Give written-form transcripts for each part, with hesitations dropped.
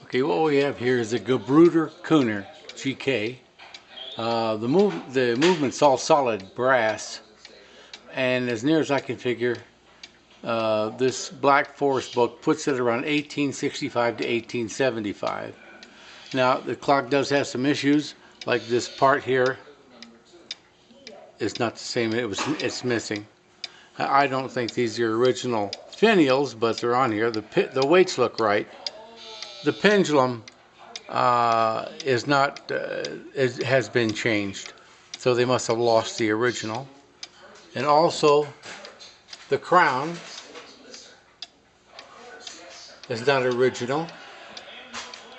Okay, what we have here is a Gebruder Kuner GK. The movement's all solid brass, and as near as I can figure, this Black Forest book puts it around 1865 to 1875. Now the clock does have some issues, like this part here is not the same. It's missing. I don't think these are original finials, but they're on here. The weights look right. The pendulum is not has been changed, so they must have lost the original. And also the crown is not original,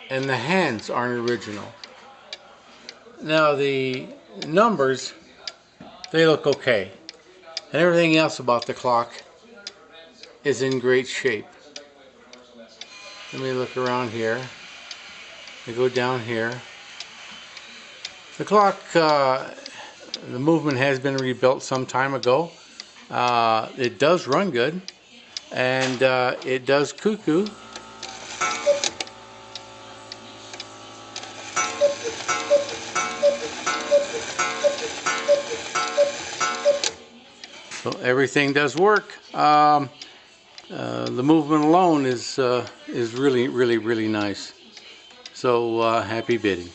and the hands aren't original. Now the numbers, they look okay, and everything else about the clock is in great shape. Let me look around here. I go down here. The clock, the movement has been rebuilt some time ago. It does run good, and it does cuckoo. So everything does work. The movement alone is really nice. So happy bidding.